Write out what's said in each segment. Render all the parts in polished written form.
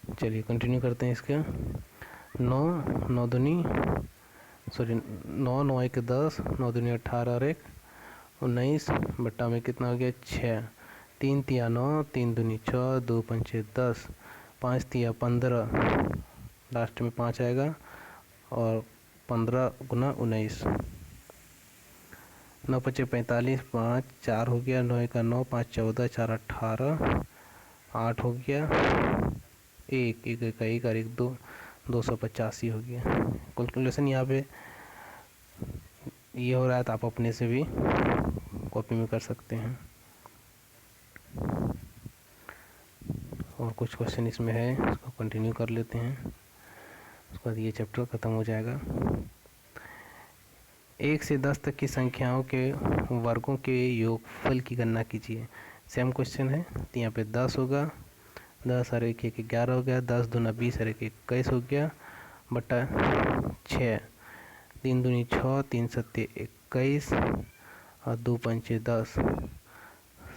चलिए कंटिन्यू करते हैं इसके। 9 दूनी सॉरी 9 एक 10, 9 दूनी 18 और 1 19 बट्टा में कितना हो गया 6। 3 तिया 9, 3 दूनी 6, 2 पंचे 10, 5 तिया 15, लास्ट में 5 आएगा और 15 गुना 19। 9 पचे 45, 5 4 हो गया, 9 का 9, 5 14, 4 18, 8 हो गया, 1 1 का 1 और 1 2, 285 हो गया। कैलकुलेशन यहाँ पे ये हो रहा है तो आप अपने से भी कॉपी में कर सकते हैं। और कुछ क्वेश्चन इसमें है, इसको कंटिन्यू कर लेते हैं, उसके बाद ये चैप्टर ख़त्म हो जाएगा। 1 से 10 तक की संख्याओं के वर्गों के योगफल की गणना कीजिए। सेम क्वेश्चन है, तो यहाँ पे 10 होगा, 10 और 1 11 हो गया, 10 दूना 20 और 1 21 हो गया, बटा 6, 3 दूनी 6, 3 सत्ते 21 और 2 पंचे 10,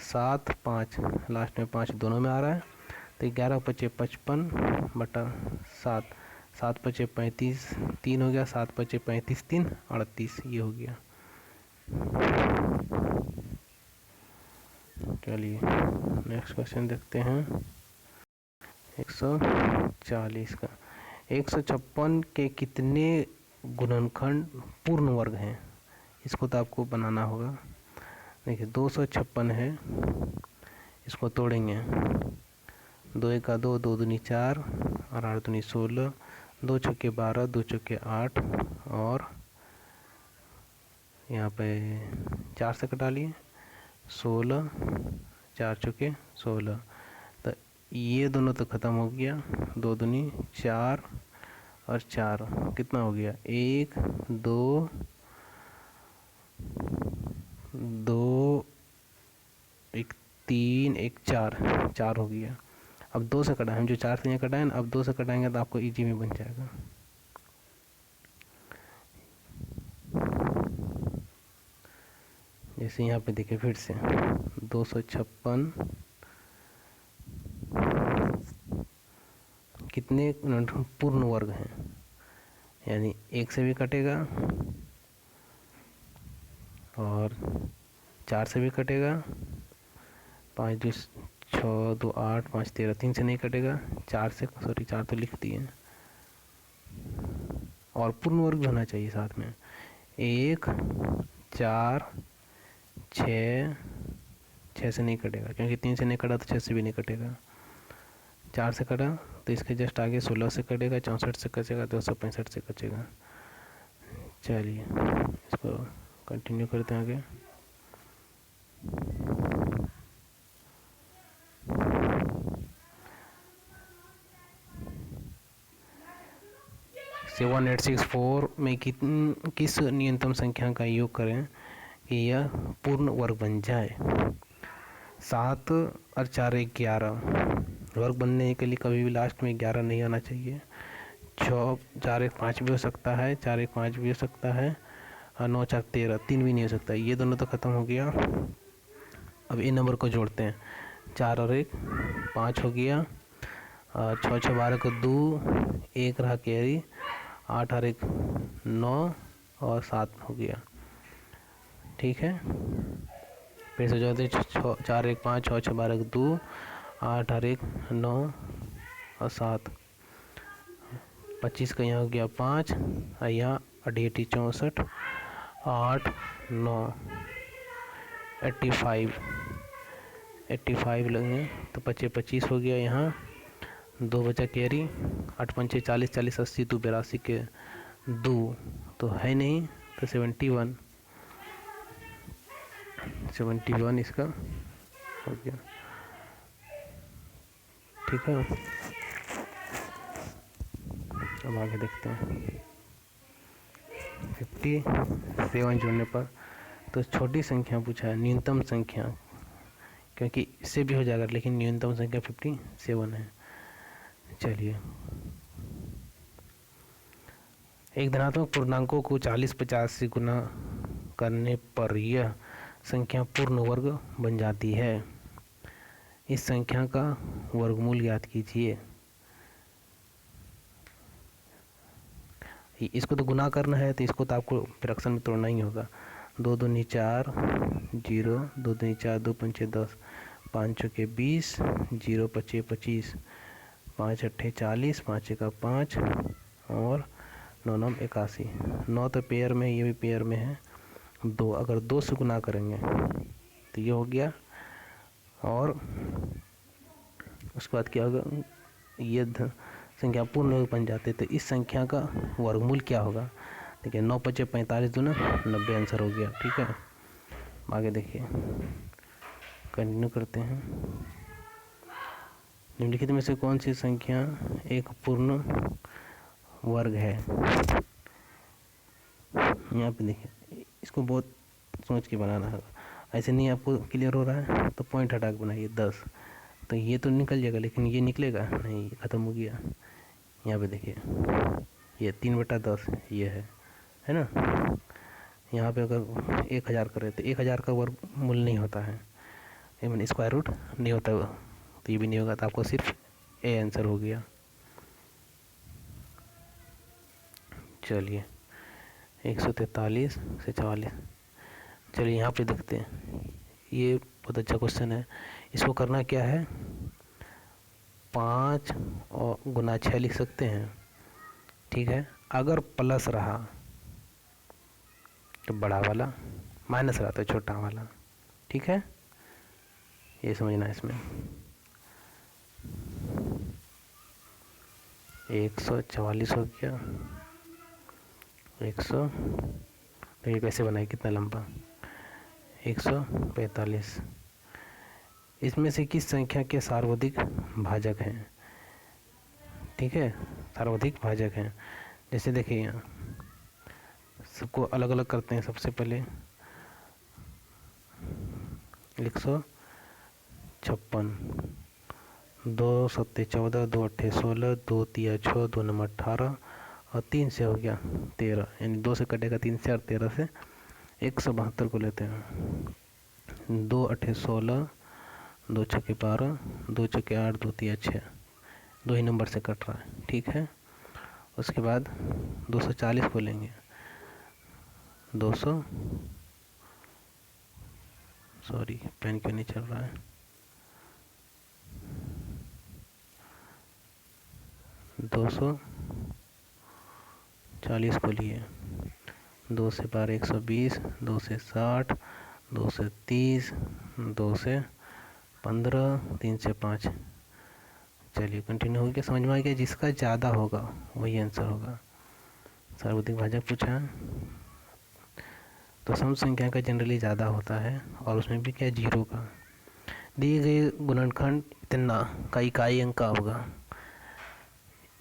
7 5 लास्ट में 5 दोनों में आ रहा है, तो 11 पचे 55 बटा 7, 7 पचे 35, 3 हो गया, 7 पचे 35 3 38, ये हो गया। चलिए नेक्स्ट क्वेश्चन देखते हैं। 140 का 156 के कितने गुणनखंड पूर्ण वर्ग हैं, इसको तो आपको बनाना होगा। देखिए 256 है, इसको तोड़ेंगे, 2 एक का 2, 2 दूनी 4 और 8 दूनी 16, 2 छक्के 12, 2 चौके 8 और यहाँ पे 4 से कटा लिए 16, 4 चौके 16, तो ये दोनों तो ख़त्म हो गया, 2 दूनी 4 और 4 कितना हो गया 1 2 2 1 3 1 4 4 हो गया। अब 2 से कटाएं, हम जो 4 से यहाँ कटाएं ना, अब 2 से कटाएंगे तो आपको इजी में बन जाएगा। जैसे यहाँ पे देखिए फिर से 256 कितने पूर्ण वर्ग हैं, यानी 1 से भी कटेगा और 4 से भी कटेगा, 5 2 6 2 8 5 13, 3 से नहीं कटेगा, 4 से सॉरी 4 तो लिख दिए, और पूर्ण वर्ग भी होना चाहिए साथ में। 1 4 6 से नहीं कटेगा क्योंकि 3 से नहीं कटा तो 6 से भी नहीं कटेगा, 4 से कटा तो इसके जस्ट आगे 16 से कटेगा, 64 से कटेगा, 265 से कटेगा। चलिए इसको कंटिन्यू करते हैं आगे। सेवन 864 में किस न्यूनतम संख्या का योग करें कि यह पूर्ण वर्ग बन जाए। 7 और 4 11, वर्ग बनने के लिए कभी भी लास्ट में 11 नहीं आना चाहिए। 6 4 1 5 भी हो सकता है, 4 1 5 भी हो सकता है, और 9 4 13 3 भी नहीं हो सकता, ये दोनों तो ख़त्म हो गया। अब इन नंबर को जोड़ते हैं, 4 और 1 5 हो गया, और 6 6 12 को 2 1 रहा कैरी, 8 और 1 9 और 7 हो गया। ठीक है, फिर से जोड़ते 4 1 5 6 6 12 2 8 और 1 9 और 7, 25 का यहाँ हो गया 5 और यहाँ 88 64 8 9 85 लगे तो 25 हो गया, यहाँ 2 बचा कैरी, 8 पंचे 40 40 80 2 82 के 2 तो है नहीं, तो 71 इसका हो गया। ठीक है, अब आगे देखते हैं। 57 जोड़ने पर तो छोटी संख्या पूछा है, न्यूनतम संख्या, क्योंकि इससे भी हो जाएगा लेकिन न्यूनतम संख्या 57 है। चलिए, एक धनात्मक पूर्णांकों को 40-50 से गुना करने पर यह संख्या पूर्ण वर्ग बन जाती है। इस संख्या का वर्गमूल ज्ञात कीजिए। इसको तो गुना करना है, तो इसको तो आपको फ्रैक्शन में तोड़ना ही होगा। 2 दूनी 4, 0, 2 दूनी 4, 2 पंचे 10, 5 चौके 20, 0 पचे 25, 5 अट्ठे 40, 5 का 5 और 9 9 81। 9 तो पेयर में, ये भी पेयर में है 2, अगर 2 से गुना करेंगे तो ये हो गया। और उसके बाद क्या होगा, ये संख्या पूर्ण वर्ग बन जाते, तो इस संख्या का वर्गमूल क्या होगा। देखिए 9 पचे 45 दूना 90 आंसर हो गया। ठीक है, आगे देखिए, कंटिन्यू करते हैं। निम्नलिखित में से कौन सी संख्या एक पूर्ण वर्ग है। यहाँ पे देखिए, इसको बहुत सोच के बनाना है, ऐसे नहीं आपको क्लियर हो रहा है तो पॉइंट हटा के बनाइए। 10 तो ये तो निकल जाएगा, लेकिन ये निकलेगा नहीं, ये ख़त्म हो गया। यहाँ पे देखिए, ये 3/10 ये है ना। यहाँ पे अगर 1000 करें तो 1000 का वर्गमूल नहीं होता है, इवन स्क्वायर रूट नहीं होता, तो ये भी नहीं होगा, तो आपको सिर्फ ए आंसर हो गया। चलिए 143 से 44, चलिए यहाँ पे देखते हैं। ये बहुत अच्छा क्वेश्चन है। इसको करना क्या है, 5 और गुना 6 लिख सकते हैं। ठीक है, अगर प्लस रहा तो बड़ा वाला, माइनस रहा तो छोटा वाला। ठीक है, ये समझना है इसमें। 144 हो गया, 100, तो ये कैसे बनाए, कितना लंबा, 145। इसमें से किस संख्या के सार्वधिक भाजक हैं। ठीक है, सार्वधिक भाजक हैं। जैसे देखिए, यहाँ सबको अलग अलग करते हैं। सबसे पहले 156, 2 सत्ते 14, 2 अट्ठे 16, 2 तिया 6, 2 नंबर 18 और 3 से हो गया 13, यानी 2 से कटेगा 3 से और 13 से 172 को लेते हैं। 2 अट्ठे 16, 2 छक्के 12, 2 चौके 8, 2 तिया 6, 2 ही नंबर से कट रहा है। ठीक है, उसके बाद 240 बोलेंगे, 200, सॉरी पेन क्यों नहीं चल रहा है, 240 को लिए, 2 से 12 120, 2 से 60, 2 से 30, 2 से 15, 3 से 5। चलिए कंटिन्यू हो गया, समझ में आ गया। जिसका ज़्यादा होगा वही आंसर होगा। सर्वाधिक भाजक पूछा है, तो सम संख्या का जनरली ज़्यादा होता है, और उसमें भी क्या, 0 का। दिए गए गुणनखंड इतना का इकाई अंक का होगा।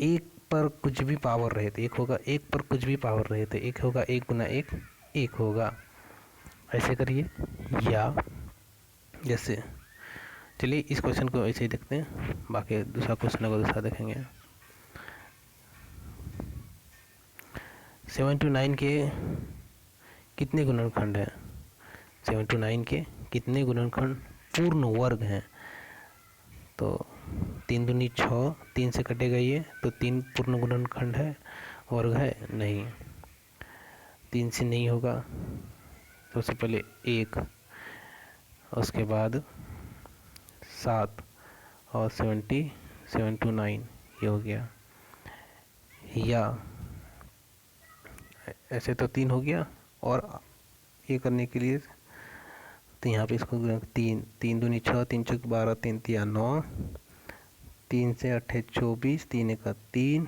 1 पर कुछ भी पावर रहे तो 1 होगा, 1 पर कुछ भी पावर रहे तो 1 होगा, 1 गुना 1 1 होगा। ऐसे करिए, या जैसे, चलिए इस क्वेश्चन को ऐसे ही देखते हैं, बाकी दूसरा क्वेश्चन को दूसरा देखेंगे। 7 to 9 के कितने गुणनखंड हैं। 7 to 9 के कितने गुणनखंड पूर्ण वर्ग हैं। तो 3 दूनी 6, 3 से कटेगा ये, तो 3 पूर्ण गुणनखंड है, वर्ग है नहीं, 3 से नहीं होगा। सबसे पहले 1, उसके बाद 7 और 7 to 9 ये हो गया। या ऐसे तो 3 हो गया, और ये करने के लिए तो यहाँ पे इसको 3 दूनी 6, 3 चौक 12, 3 तिया 9, 3 से 8 24, 3 एक 3,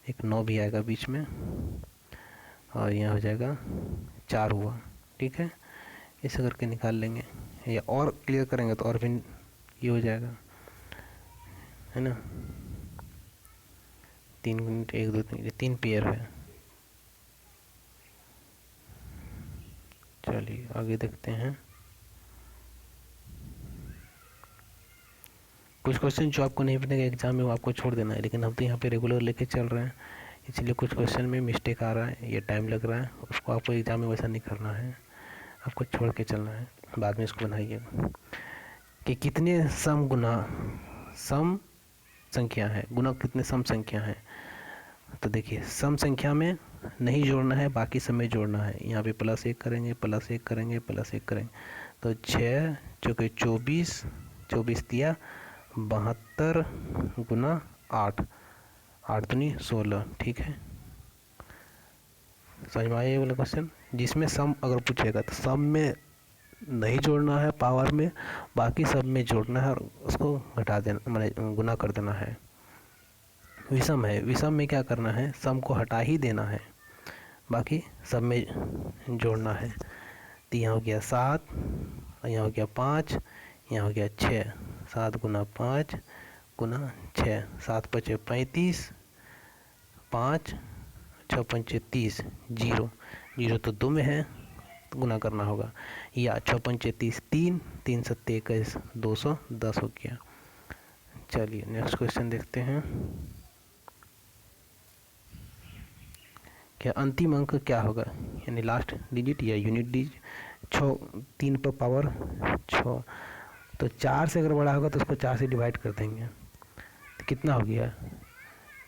एक 9 भी आएगा बीच में, और यहाँ हो जाएगा 4 हुआ। ठीक है, इसे करके निकाल लेंगे, या और क्लियर करेंगे तो और भी ये हो जाएगा, है ना। 3 मिनट 1 2 3 पेयर है। चलिए आगे देखते हैं। कुछ क्वेश्चन जो आपको नहीं बनेगा एग्जाम में वो आपको छोड़ देना है, लेकिन हम तो यहाँ पे रेगुलर लेके चल रहे हैं, इसलिए कुछ क्वेश्चन में मिस्टेक आ रहा है, ये टाइम लग रहा है, उसको आपको एग्जाम में वैसा नहीं करना है, आपको छोड़ के चलना है। बाद में इसको बनाइएगा कि कितने सम संख्या है, गुना कितने सम संख्या है। तो देखिए सम संख्या में नहीं जोड़ना है, बाकी सब में जोड़ना है। यहाँ पे +1 करेंगे, +1 करेंगे, +1 करेंगे, तो 6 चौके 24, 24 दिया 72 गुना 8, 8 दूनी 16। ठीक है, समझ में आया ये वाला क्वेश्चन, जिसमें सम अगर पूछेगा तो सम में नहीं जोड़ना है पावर में, बाकी सब में जोड़ना है और उसको घटा देना, माने गुना कर देना है। विषम है, विषम में क्या करना है, सम को हटा ही देना है, बाकी सब में जोड़ना है। तो यहाँ हो गया 7, यहाँ हो गया 5, यहाँ हो गया 6, 7 गुना 5 गुना 6, 7 पचे 35, 5 6 पंचे 30, 0 0 तो 2 में है, गुना करना होगा, या 6 पंचे 30 3, 3 सत्ते 21, 210 हो गया। चलिए नेक्स्ट क्वेश्चन देखते हैं। क्या अंतिम अंक क्या होगा, यानी लास्ट डिजिट या यूनिट डिजिट। 6 3 पर पावर 6, तो 4 से अगर बड़ा होगा तो उसको 4 से डिवाइड कर देंगे, तो कितना हो गया,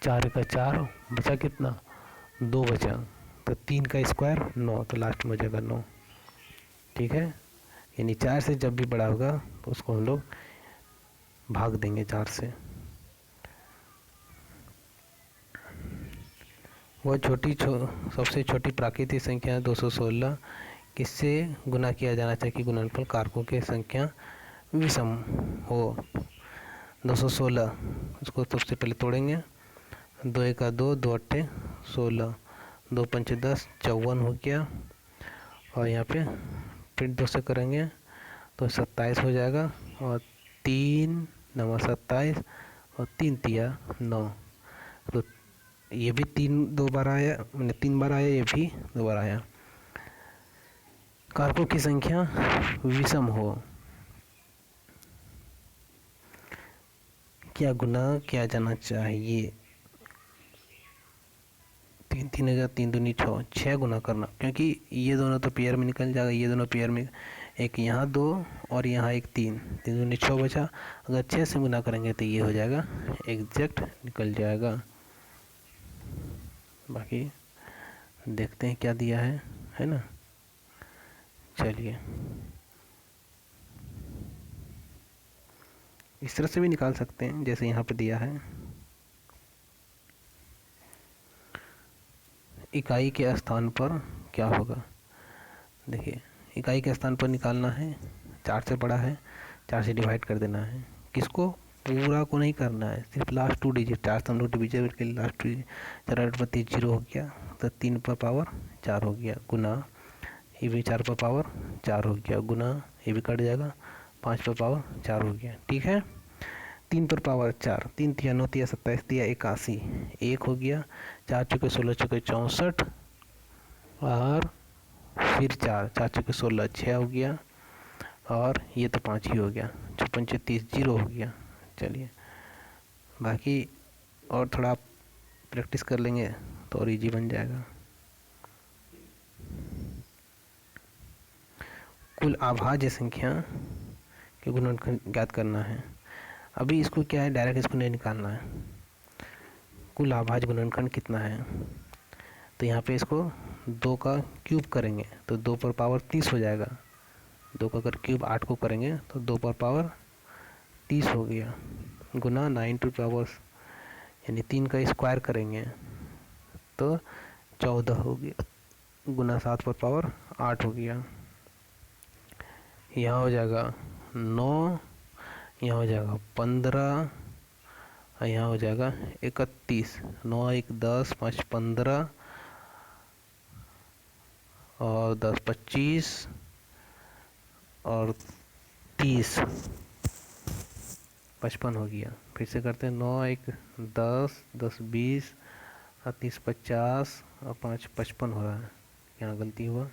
4 का 4, बचा कितना 2 बचा, तो 3 का स्क्वायर 9, तो लास्ट में हो जाएगा 9। ठीक है, यानी 4 से जब भी बड़ा होगा तो उसको हम लोग भाग देंगे 4 से। वह सबसे छोटी प्राकृतिक संख्या 216 किससे गुना किया जाना चाहिए कि गुणनफल कारकों की संख्या विषम हो। 216 उसको सबसे पहले तोड़ेंगे, 2 एका 2, 2 अट्ठे 16, 2 पंचे 10, 54 हो गया, और यहाँ पे फिर 2 से करेंगे तो 27 हो जाएगा, और 3 नवा 27 और 3 तिया 9, तो ये भी 3 2 बार आया, मैंने 3 बार आया, ये भी 2 बार आया। कारकों की संख्या विषम हो, क्या गुना किया जाना चाहिए। 3 3 हज़ार 3 दूनी 6, 6 गुना करना, क्योंकि ये दोनों तो पेयर में निकल जाएगा, ये दोनों पेयर में, एक यहाँ 2 और यहाँ एक 3, 3 दूनी 6 बचा, अगर 6 से गुना करेंगे तो ये हो जाएगा एग्जैक्ट निकल जाएगा। बाकी देखते हैं क्या दिया है ना। चलिए इस तरह से भी निकाल सकते हैं जैसे यहाँ पे दिया है। इकाई के स्थान पर क्या होगा, देखिए इकाई के स्थान पर निकालना है, 4 से बड़ा है, 4 से डिवाइड कर देना है, किसको, पूरा को नहीं करना है, सिर्फ लास्ट 2 डिजिट, 4 से हम लोग डिविजन के लास्ट 2 4 8 32 0 हो गया, तो 3 पर पावर 4 हो गया, गुना ये भी 4 पर पावर 4 हो गया, गुना ये भी कट जाएगा, 5 पर पावर 4 हो गया। ठीक है, 3 पर पावर 4, 3 तिया 9 तिया 27 तिया 81, 1 हो गया, 4 चौके 16 चौके 64, और फिर 4 4 चौके 16 6 हो गया, और ये तो 5 ही हो गया, 6 पंचे 30 0 हो गया। चलिए बाकी और थोड़ा प्रैक्टिस कर लेंगे तो और इजी बन जाएगा। कुल अभाज्य संख्या के गुणनखंड ज्ञात करना है। अभी इसको क्या है, डायरेक्ट इसको नहीं निकालना है, कुल अभाज्य गुणनखंड कितना है, तो यहाँ पे इसको 2 का क्यूब करेंगे तो 2 पर पावर 30 हो जाएगा, 2 का अगर क्यूब 8 को करेंगे तो 2 पर पावर 30 हो गया, गुना 9 टू पावर, यानी 3 का स्क्वायर करेंगे तो 14 हो गया, गुना 7 पर पावर 8 हो गया, यहाँ हो जाएगा 9, यहाँ हो जाएगा 15, और यहाँ हो जाएगा 31, 9 1 10 5 15, और 10 25, और 30 55 हो गया। फिर से करते हैं, 9 1 10 10 20 और 30 50 और 5 55 हो रहा है, यहाँ गलती हुआ,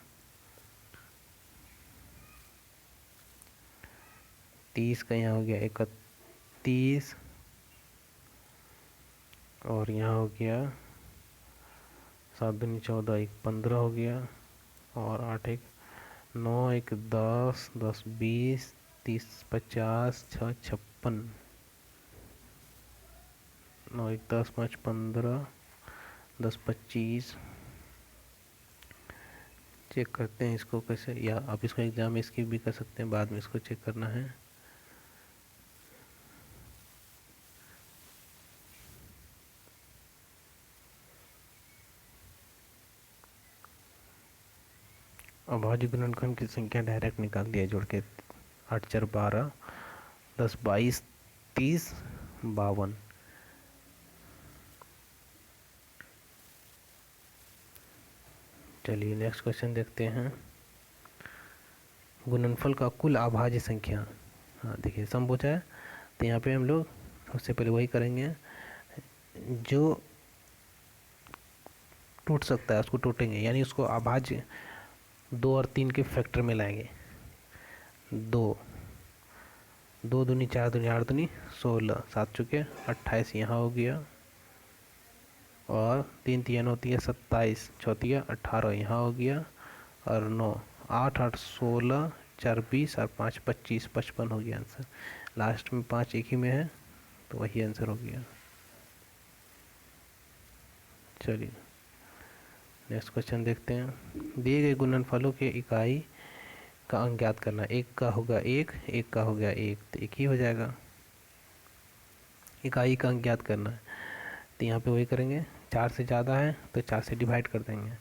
30 का यहाँ हो गया 31, और यहाँ हो गया 7 दूनी 14 1 15 हो गया, और 8 1 9 1 10 10 20 30 50 6 56, 9 1 10 5 15 10 25 चेक करते हैं इसको कैसे, या आप इसको एग्ज़ाम में स्किप भी कर सकते हैं, बाद में इसको चेक करना है। अभाज्य गुणनखंड की संख्या डायरेक्ट निकाल दिया जोड़ के। 8 4 12, 10 22 30 52। चलिए नेक्स्ट क्वेश्चन देखते हैं। गुणनफल का कुल अभाज्य संख्या। हाँ देखिए सम पूछा है, तो यहाँ पे हम लोग सबसे पहले वही करेंगे जो टूट सकता है उसको टूटेंगे, यानी उसको अभाज्य 2 और 3 के फैक्टर में लाएंगे। 2 2 दूनी 4 दूनी 8 दूनी 16, 7 चुके 28 यहाँ हो गया, और 3 3 9 3 27, 6 18 यहाँ हो गया, और 9 8 8 16 4 20 और 5 25 55 हो गया आंसर। लास्ट में 5 एक ही में है तो वही आंसर हो गया। चलिए नेक्स्ट क्वेश्चन देखते हैं। दिए गए गुणनफलों के इकाई का अंक ज्ञात करना। एक का होगा 1, एक का हो गया 1, तो एक ही हो जाएगा। इकाई का अंक ज्ञात करना है, तो यहाँ पे वही करेंगे। 4 से ज़्यादा है तो 4 से डिवाइड कर देंगे।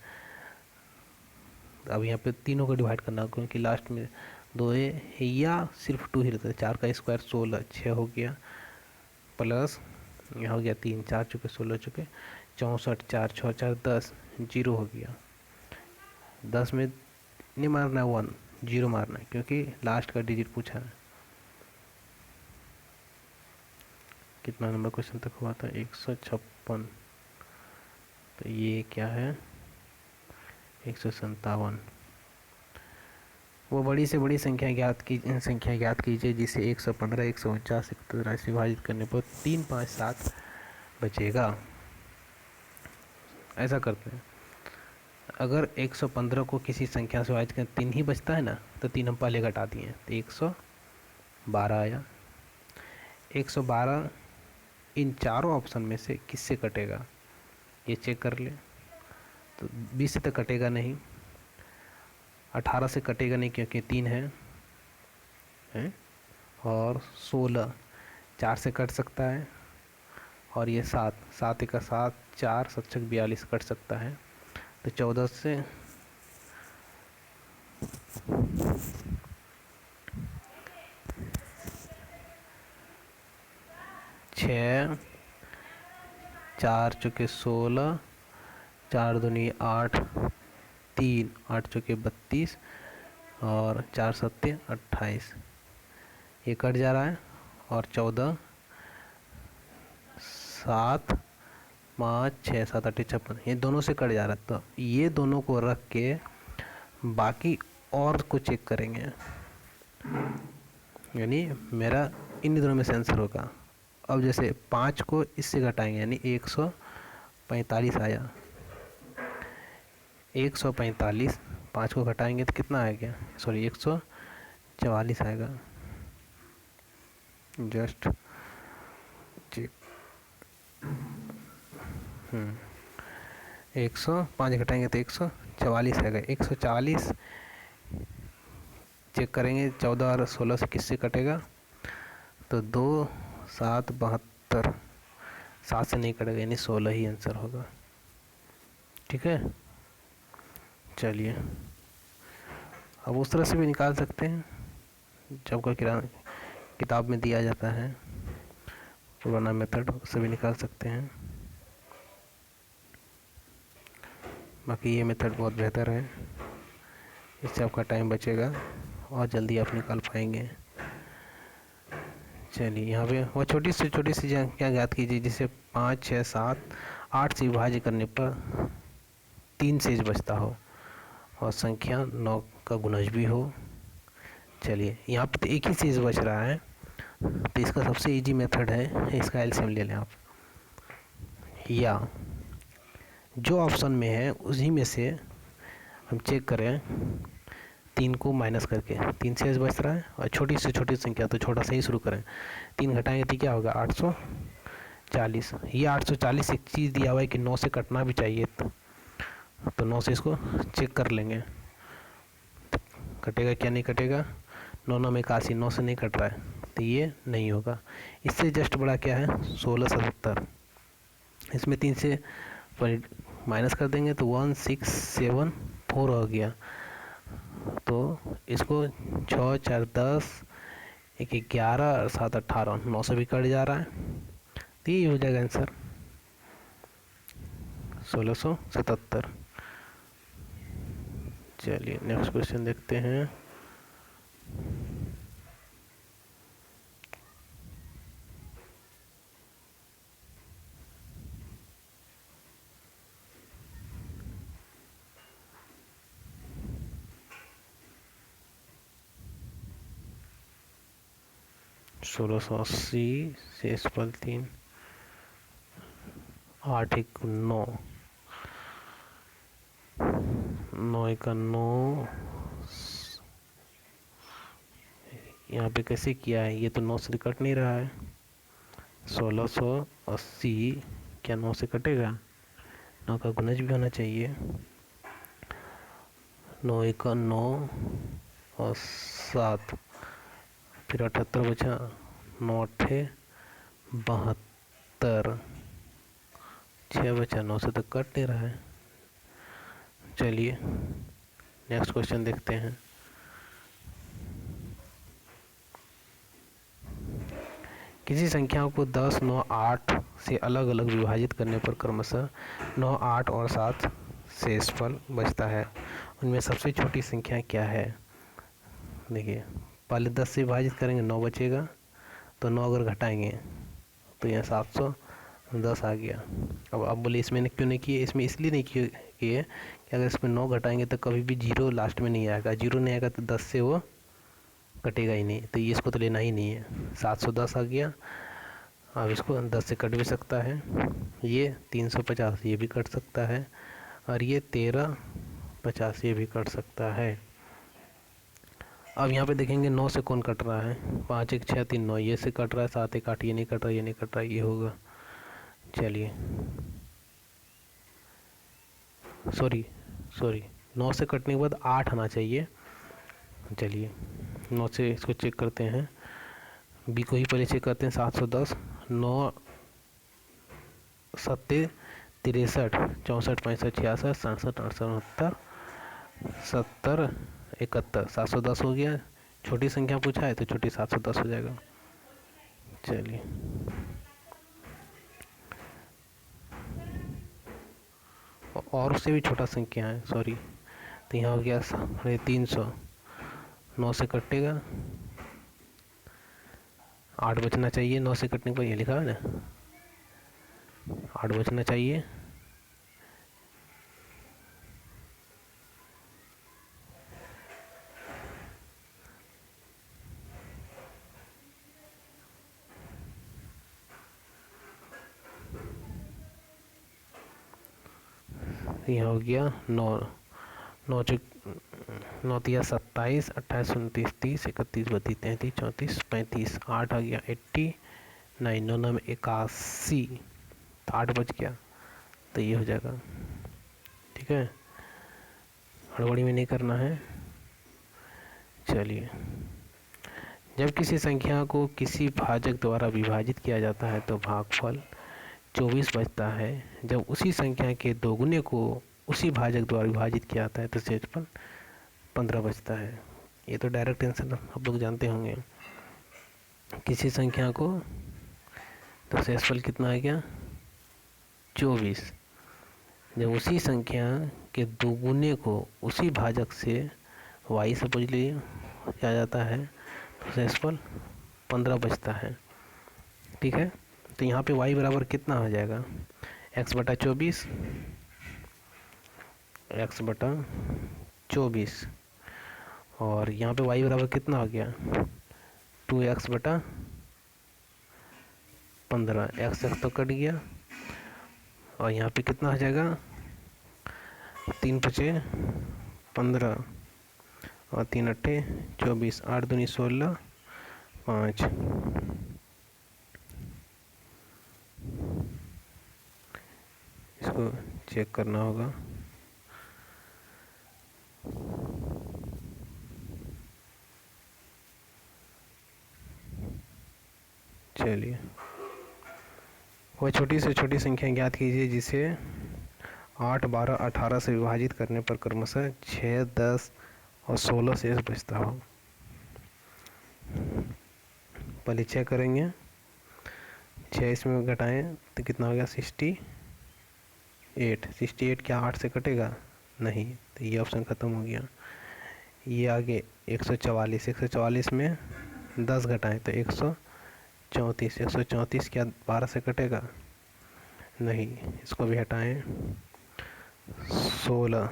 अब यहाँ पे तीनों को डिवाइड करना, क्योंकि लास्ट में 2 है या सिर्फ 2 ही रहता है। 4 का स्क्वायर 16, 6 हो गया, प्लस यहाँ हो गया 3 4 चुके 16 चुके 64, 4 6 4 10, 0 हो गया। 10 में नहीं मारना है 1, 0 मारना है, क्योंकि लास्ट का डिजिट पूछा है। कितना नंबर क्वेश्चन तक हुआ था? 156। तो ये क्या है? 157। वो बड़ी से बड़ी संख्या ज्ञात कीजिए जिसे 115 149 117 से विभाजित करने पर 3 5 7 बचेगा। ऐसा करते हैं, अगर 115 को किसी संख्या से विभाजित करें 3 ही बचता है ना, तो 3 हम पहले घटा दिए, तो 112 आया। 112 इन चारों ऑप्शन में से किससे कटेगा ये चेक कर ले। तो 20 से तो कटेगा नहीं, 18 से कटेगा नहीं क्योंकि 3 है, और 16 4 से कट सकता है, और ये 7 1 7 4 7 42 कट सकता है। तो 14 से 6 4 चुके 16, 4 दूनी 8, 3 8 चुके 32, और 4 7 28, ये कट जा रहा है। और 14 7 5 6 7 8 56, ये दोनों से कट जा रहा है। तो ये दोनों को रख के बाकी और को चेक करेंगे, यानी मेरा इन दोनों में से आंसर होगा। अब जैसे 5 को इससे घटाएंगे, यानी 145 आया। 145 5 को घटाएंगे तो कितना आएगा? सॉरी 144 आएगा। Just check. 105 घटाएंगे तो 144 आएगा। 144 चेक करेंगे 14 और 16 से किससे कटेगा, तो 2 7 72, 7 से नहीं कटेगा, यानी 16 ही आंसर होगा। ठीक है, चलिए अब उस तरह से भी निकाल सकते हैं जब का किताब में दिया जाता है पुराना मेथड, उससे भी निकाल सकते हैं। बाकी ये मेथड बहुत बेहतर है, इससे आपका टाइम बचेगा और जल्दी आप निकाल पाएंगे। चलिए यहाँ पे वो छोटी से क्या ज्ञात कीजिए जिसे 5 6 7 8 से विभाजित करने पर 3 शेष बचता हो और संख्या 9 का गुणज भी हो। चलिए यहाँ पे तो एक ही शेष बच रहा है, तो इसका सबसे इजी मेथड है, इसका एलसीएम ले लें आप, या जो ऑप्शन में है उसी में से हम चेक करें 3 को माइनस करके 3 शेष बच रहा है, और छोटी से छोटी संख्या तो छोटा से ही शुरू करें। 3 घटाएंगे तो क्या होगा? 40, ये 840 एक चीज़ दिया हुआ है कि 9 से कटना भी चाहिए, तो 9 से इसको चेक कर लेंगे, कटेगा क्या नहीं कटेगा। 9 9 में 81, 9 से नहीं कट रहा है, तो ये नहीं होगा। इससे जस्ट बड़ा क्या है 1670, इसमें 3 से माइनस कर देंगे तो 1674 हो गया। तो इसको 6 4 10, 1 11 और 7 18, 9 से भी कट जा रहा है, तो ये हो जाएगा आंसर 1677। चलिए नेक्स्ट क्वेश्चन देखते हैं। सोलह सौ अस्सी शेषफल 3, 8 1 9, 9 1 9, यहाँ पे कैसे किया है, ये तो 9 से कट नहीं रहा है। 1680 क्या 9 से कटेगा, 9 का गुणज भी होना चाहिए। 9 1 9 और 7, फिर 78 बचा, 9 8 72, 6 बचा, 9 से तो कट नहीं रहा है। चलिए नेक्स्ट क्वेश्चन देखते हैं। किसी संख्या को 10 9 8 से अलग अलग विभाजित करने पर क्रमशः 9 8 और 7 शेषफल बचता है, उनमें सबसे छोटी संख्या क्या है। देखिए पहले 10 से विभाजित करेंगे 9 बचेगा, तो 9 अगर घटाएंगे तो यहाँ 710 आ गया। अब बोले इसमें क्यों नहीं किए, इसमें इसलिए नहीं किए कि अगर इसमें 9 घटाएंगे तो कभी भी जीरो लास्ट में नहीं आएगा, जीरो नहीं आएगा तो 10 से वो कटेगा ही नहीं, तो ये इसको तो लेना ही नहीं है। 710 आ गया। अब इसको 10 से कट भी सकता है, ये 350 ये भी कट सकता है, और ये 1350 ये भी कट सकता है। अब यहाँ पे देखेंगे 9 से कौन कट रहा है, 5 1 6 3 9 ये से कट रहा है, 7 1 8 ये नहीं कट रहा, ये नहीं कट रहा, ये होगा। चलिए सॉरी 9 से कटने के बाद 8 आना चाहिए। चलिए 9 से इसको चेक करते हैं, बी को ही पहले चेक करते हैं। 710, 9 7 63 64 65 66 67 68 70 71, 710 हो गया। छोटी संख्या पूछा है तो छोटी 710 हो जाएगा। चलिए और उससे भी छोटा संख्या है, सॉरी, तो यहाँ हो गया 300, 9 से कटेगा, 8 बचना चाहिए, 9 से कटने पर ये लिखा है ना, 8 बचना चाहिए। यहाँ हो गया 9 9 9 तिया 27, 28 29 30 31 32 33 34 35, 8 आ गया 89, 9 9 में 81, तो 8 बच गया, तो ये हो जाएगा। ठीक है, हड़बड़ी में नहीं करना है। चलिए जब किसी संख्या को किसी भाजक द्वारा विभाजित किया जाता है तो भागफल 24 बचता है, जब उसी संख्या के दोगुने को उसी भाजक द्वारा विभाजित किया जाता है तो शेषफल 15 बचता है। ये तो डायरेक्ट आंसर आप लोग जानते होंगे। किसी संख्या को तो शेषफल कितना आ गया 24, जब उसी संख्या के दोगुने को उसी भाजक से y से पूछ लीजिए क्या जाता है तो शेषफल 15 बचता है। ठीक है, तो यहाँ पे y बराबर कितना हो जाएगा, x बटा 24, x बटा 24, और यहाँ पे y बराबर कितना हो गया 2x बटा 15, x तो कट गया, और यहाँ पे कितना हो जाएगा 3 पचे 15 और 3 अट्ठे 24, 8 दूनी 16, 5। इसको चेक करना होगा। चलिए, वह छोटी से छोटी संख्या ज्ञात कीजिए जिसे 8, 12, 18 से विभाजित करने पर क्रमशः 6, 10 और 16 शेष बचता हो। पहले चेक करेंगे, 6 इसमें घटाएं तो कितना हो गया 68। 68 क्या 8 से कटेगा? नहीं, तो ये ऑप्शन ख़त्म हो गया। ये आगे 144, 144 में 10 घटाएं तो 134, 134 क्या 12 से कटेगा? नहीं, इसको भी हटाएं। 16,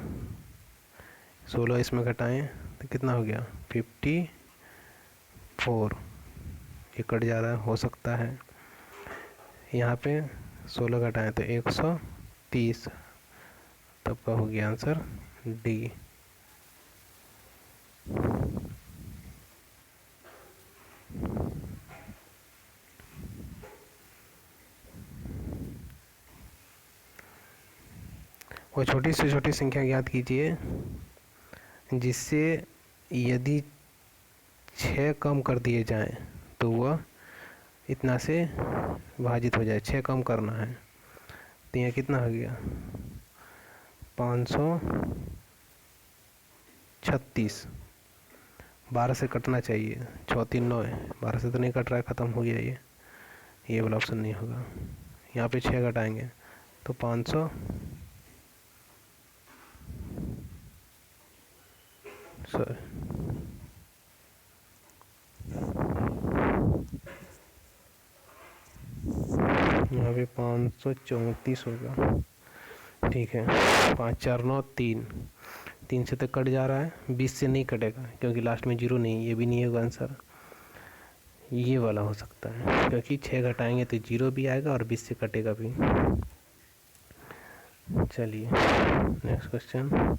16 इसमें घटाएं तो कितना हो गया 54। ये कट जा रहा है, हो सकता है। यहाँ पे 16 घटाएं तो 130, तब का हो गया आंसर डी। वो छोटी से छोटी संख्या ज्ञात कीजिए जिससे यदि 6 कम कर दिए जाएं तो वह इतना से विभाजित हो जाए। 6 कम करना है तो यहाँ कितना हो गया 536। 12 से कटना चाहिए, 6 3 9 है, 12 से तो नहीं कट रहा है, ख़त्म हो गया। ये वाला ऑप्शन नहीं होगा। यहाँ पे 6 घटाएंगे तो 500 सॉरी यहाँ पे 534 होगा। ठीक है, 5 4 9 3, 3 से तो कट जा रहा है, 20 से नहीं कटेगा क्योंकि लास्ट में 0 नहीं, ये भी नहीं होगा आंसर। ये वाला हो सकता है क्योंकि 6 घटाएंगे तो 0 भी आएगा और 20 से कटेगा भी। चलिए नेक्स्ट क्वेश्चन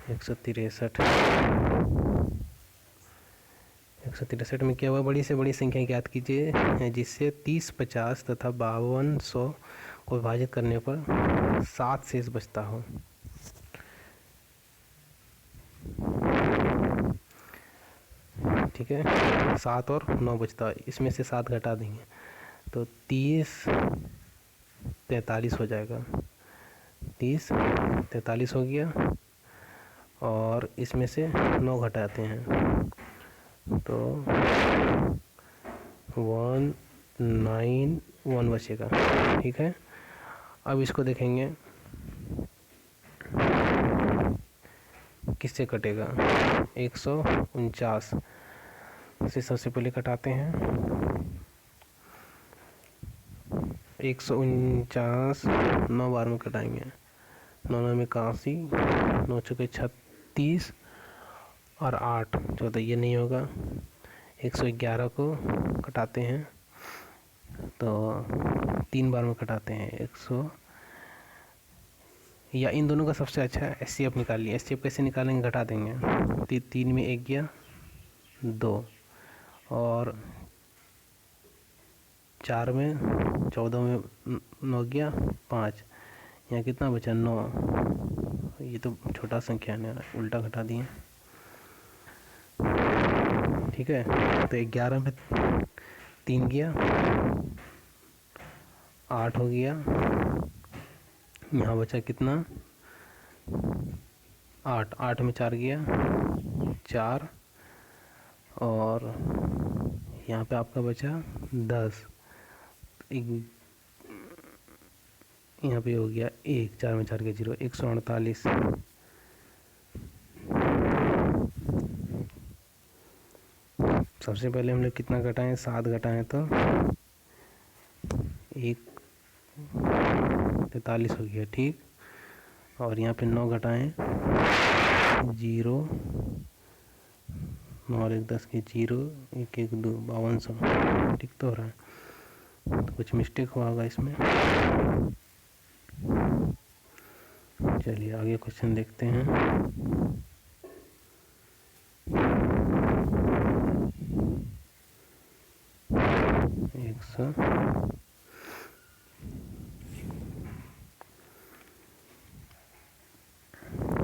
163 में क्या हुआ, बड़ी से बड़ी संख्या ज्ञात कीजिए जिससे 30, 50 तथा 5200 को विभाजित करने पर 7 शेष बचता हो। ठीक है, 7 और 9 बचता है, इसमें से 7 घटा देंगे तो 30 43 हो जाएगा। 30 43 हो गया और इसमें से 9 घटाते हैं तो 191 बचेगा। ठीक है, अब इसको देखेंगे किससे कटेगा। 149 से सबसे पहले कटाते हैं। 149 9 बार में कटाएंगे, 9 9 में 81, 9 चौके 36 और 8 14, ये नहीं होगा। 111 को कटाते हैं तो 3 बार में कटाते हैं 100, या इन दोनों का सबसे अच्छा एचसीएफ निकालिए। एचसीएफ कैसे निकालेंगे, घटा देंगे। 3 में 1 गया 2 और 4 में 14 में 9 गया 5, यहाँ कितना बचा 9। ये तो छोटा संख्या है, उल्टा घटा दिए। ठीक है, तो 11 में 3 गया 8 हो गया, यहाँ बचा कितना 8, 8 में 4 गया 4 और यहाँ पे आपका बचा 10। यहाँ पे हो गया 1, 4 में 4 के 0, 148। सबसे पहले हम लोग कितना घटाएं, 7 घटाएं तो 43 हो गया। ठीक, और यहाँ पे 9 घटाएं 0, 9 और 1 10 के 0, 1 1 2 5200। ठीक तो हो रहा है, तो कुछ मिस्टेक हुआ होगा इसमें। चलिए आगे क्वेश्चन देखते हैं।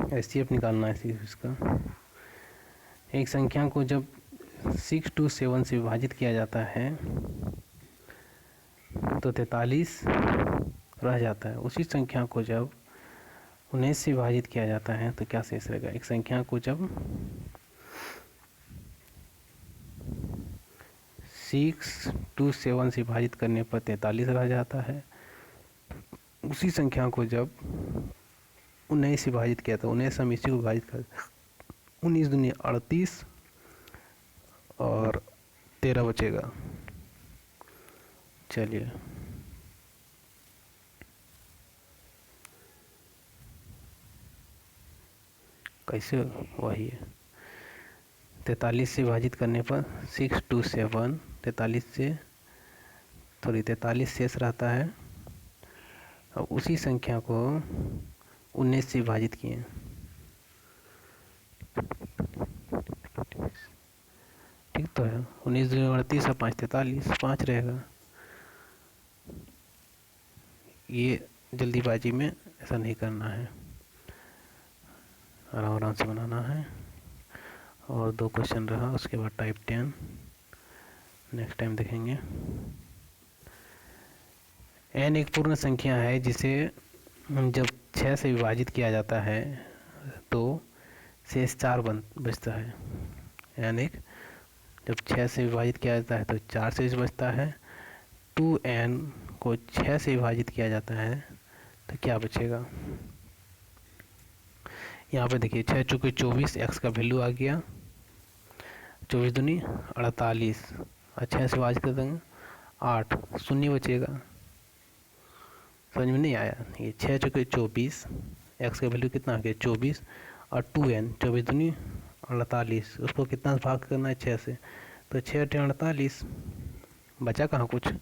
एचसीएफ निकालना है इसका। एक संख्या को जब 6 to 7 से विभाजित किया जाता है तो 43 रह जाता है। उसी संख्या को जब 19 से विभाजित किया जाता है तो क्या शेष रहेगा? एक संख्या को जब 6 to 7 से विभाजित करने पर 43 रह जाता है। उसी संख्या को जब 19 से विभाजित किया तो 19 हम इसी को विभाजित कर 19 दूनी 38 और 13 बचेगा। चलिए कैसे? वही है 43 से विभाजित करने पर 6 to 7, 43 से 43 शेष रहता है। अब उसी संख्या को 19 से विभाजित किए, ठीक तो है। 19 दूनी 38 और 5 43, 5 रहेगा। ये जल्दीबाजी में ऐसा नहीं करना है, आराम आराम से बनाना है। और 2 क्वेश्चन रहा, उसके बाद टाइप 10 नेक्स्ट टाइम देखेंगे। n एक पूर्ण संख्या है जिसे जब 6 से विभाजित किया जाता है तो शेष 4 बचता है। n एक जब 6 से विभाजित किया जाता है तो 4 शेष बचता है। 2n को 6 से विभाजित किया जाता है तो क्या बचेगा? यहाँ पे देखिए 6 चौके 24, x का वैल्यू आ गया 24 दूनी 48 और 6 से विभाजित कर देंगे 8, शून्य बचेगा। समझ में नहीं आया? ये 6 चौके 24, x का वैल्यू कितना आ गया 24 और 2n 24 दूनी 48, उसको कितना भाग करना है 6 से, तो 6 × 48 बचा कहाँ कुछ।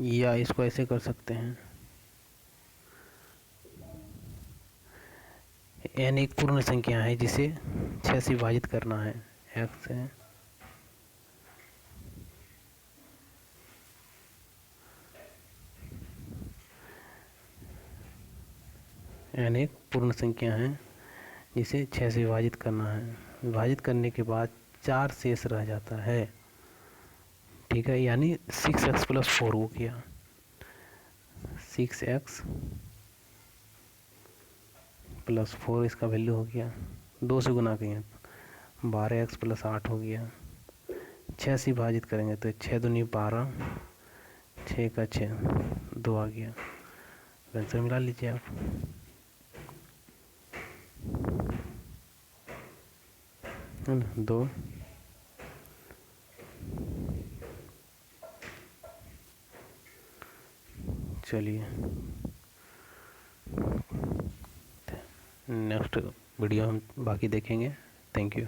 या इसको ऐसे कर सकते हैं, n एक पूर्ण संख्या है जिसे 6 से विभाजित करना है। x है n एक पूर्ण संख्या है जिसे 6 से विभाजित करना है। विभाजित करने के बाद 4 शेष रह जाता है, ठीक है। यानी 6x + 4 हो गया। 6x + 4 इसका वैल्यू हो गया, 2 से गुना किए 12x + 8 हो गया। 6 से विभाजित करेंगे तो 6 दूनी 12, 6 का 6, 2 आ गया। आंसर मिला लीजिए आप। है ना 2। चलिए नेक्स्ट वीडियो हम बाकी देखेंगे। Thank you.